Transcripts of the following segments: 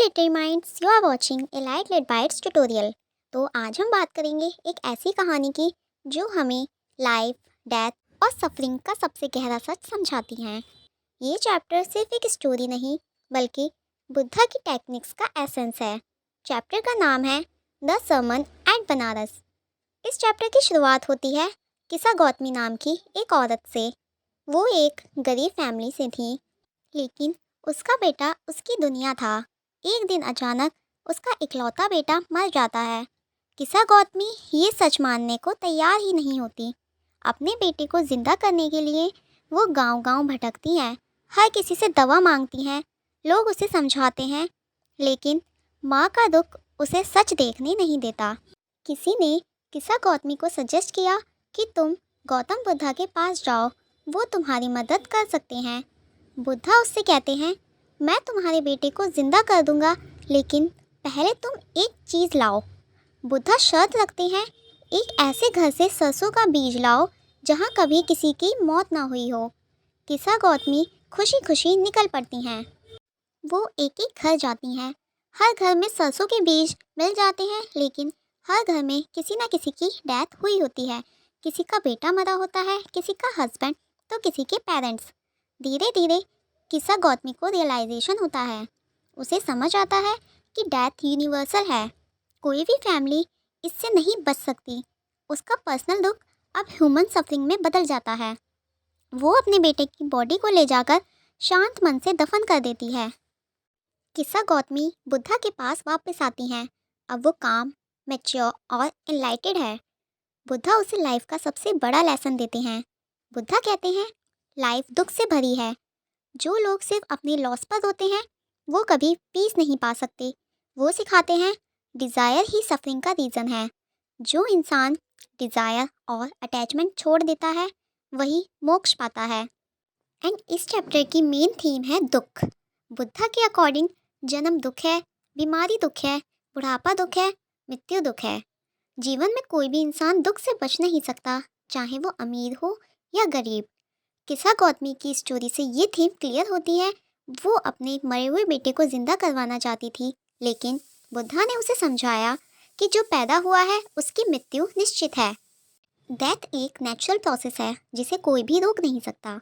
Little minds, you are watching a light late bytes tutorial. तो आज हम बात करेंगे एक ऐसी कहानी की जो हमें लाइफ, डेथ और सफरिंग का सबसे गहरा सच समझाती हैं। ये चैप्टर सिर्फ एक स्टोरी नहीं बल्कि बुद्धा की टेक्निक्स का एसेंस है। चैप्टर का नाम है द सर्मन एट बनारस। इस चैप्टर की शुरुआत होती है किसा गौतमी नाम की एक औरत से। वो एक गरीब फैमिली से थी, लेकिन उसका बेटा उसकी दुनिया था। एक दिन अचानक उसका इकलौता बेटा मर जाता है। किसा गौतमी ये सच मानने को तैयार ही नहीं होती। अपने बेटे को जिंदा करने के लिए वो गांव-गांव भटकती हैं, हर किसी से दवा मांगती हैं। लोग उसे समझाते हैं, लेकिन माँ का दुख उसे सच देखने नहीं देता। किसी ने किसा गौतमी को सजेस्ट किया कि तुम गौतम बुद्धा के पास जाओ, वो तुम्हारी मदद कर सकते हैं। बुद्धा उससे कहते हैं, मैं तुम्हारे बेटे को जिंदा कर दूंगा, लेकिन पहले तुम एक चीज़ लाओ। बुद्धा शर्त रखते हैं, एक ऐसे घर से सरसों का बीज लाओ जहाँ कभी किसी की मौत ना हुई हो। किसा गौतमी खुशी खुशी निकल पड़ती हैं। वो एक एक घर जाती हैं। हर घर में सरसों के बीज मिल जाते हैं, लेकिन हर घर में किसी ना किसी की डेथ हुई होती है। किसी का बेटा मरा होता है, किसी का हस्बैंड, तो किसी के पेरेंट्स। धीरे धीरे किसा गौतमी को रियलाइजेशन होता है। उसे समझ आता है कि डेथ यूनिवर्सल है, कोई भी फैमिली इससे नहीं बच सकती। उसका पर्सनल दुख अब ह्यूमन सफरिंग में बदल जाता है। वो अपने बेटे की बॉडी को ले जाकर शांत मन से दफन कर देती है। किसा गौतमी बुद्धा के पास वापस आती हैं। अब वो काम, मैच्योर और एनलाइटेड है। बुद्धा उसे लाइफ का सबसे बड़ा लेसन देते हैं। बुद्धा कहते हैं, लाइफ दुख से भरी है। जो लोग सिर्फ अपने लॉस पर होते हैं वो कभी पीस नहीं पा सकते। वो सिखाते हैं, डिज़ायर ही सफरिंग का रीज़न है। जो इंसान डिज़ायर और अटैचमेंट छोड़ देता है वही मोक्ष पाता है। एंड इस चैप्टर की मेन थीम है दुख। बुद्धा के अकॉर्डिंग जन्म दुख है, बीमारी दुख है, बुढ़ापा दुख है, मृत्यु दुख है। जीवन में कोई भी इंसान दुख से बच नहीं सकता, चाहे वो अमीर हो या गरीब। किसा गौतमी की स्टोरी से ये थीम क्लियर होती है। वो अपने मरे हुए बेटे को जिंदा करवाना चाहती थी, लेकिन बुद्धा ने उसे समझाया कि जो पैदा हुआ है उसकी मृत्यु निश्चित है। डेथ एक नेचुरल प्रोसेस है जिसे कोई भी रोक नहीं सकता।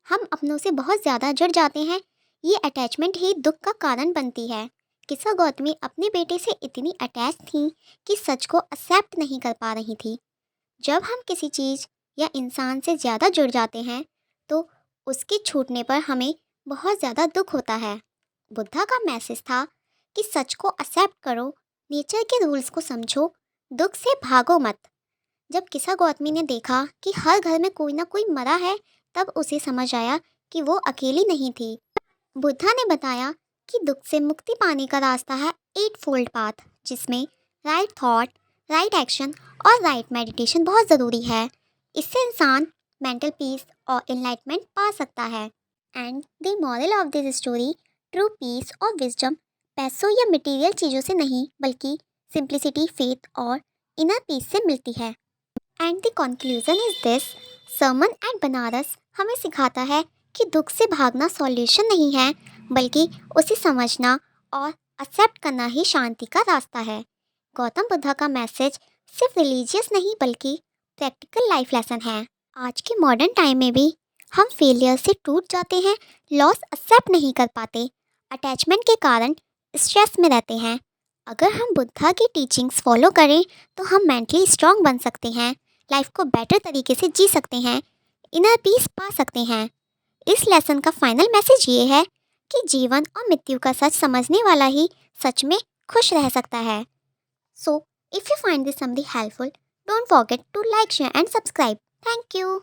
हम अपनों से बहुत ज़्यादा जुड़ जाते हैं, ये अटैचमेंट ही दुख का कारण बनती है। किसा गौतमी अपने बेटे से इतनी अटैच थी कि सच को एक्सेप्ट नहीं कर पा रही थी। जब हम किसी चीज़ या इंसान से ज़्यादा जुड़ जाते हैं तो उसके छूटने पर हमें बहुत ज़्यादा दुख होता है। बुद्धा का मैसेज था कि सच को एक्सेप्ट करो, नेचर के रूल्स को समझो, दुख से भागो मत। जब किसा गौतमी ने देखा कि हर घर में कोई ना कोई मरा है, तब उसे समझ आया कि वो अकेली नहीं थी। बुद्धा ने बताया कि दुख से मुक्ति पाने का रास्ता है 8 फोल्ड पाथ, जिसमें राइट थॉट, राइट एक्शन और राइट मेडिटेशन बहुत ज़रूरी है। इससे इंसान मेंटल पीस और एनलाइटमेंट पा सकता है। And the moral of this story, true peace और विजडम पैसों या मटेरियल चीज़ों से नहीं बल्कि सिंप्लिसिटी, फेथ और इनर पीस से मिलती है। And the conclusion is this, sermon at Banaras हमें सिखाता है कि दुख से भागना सॉल्यूशन नहीं है, बल्कि उसे समझना और एक्सेप्ट करना ही शांति का रास्ता है। गौतम बुद्धा का मैसेज सिर्फ रिलीजियस नहीं बल्कि प्रैक्टिकल लाइफ लेसन है। आज के मॉडर्न टाइम में भी हम फेलियर से टूट जाते हैं, लॉस एक्सेप्ट नहीं कर पाते, अटैचमेंट के कारण स्ट्रेस में रहते हैं। अगर हम बुद्धा की टीचिंग्स फॉलो करें तो हम मेंटली स्ट्रांग बन सकते हैं, लाइफ को बेटर तरीके से जी सकते हैं, इनर पीस पा सकते हैं। इस लेसन का फाइनल मैसेज ये है कि जीवन और मृत्यु का सच समझने वाला ही सच में खुश रह सकता है। So if you find this summary helpful, don't forget to like, share and subscribe. Thank you.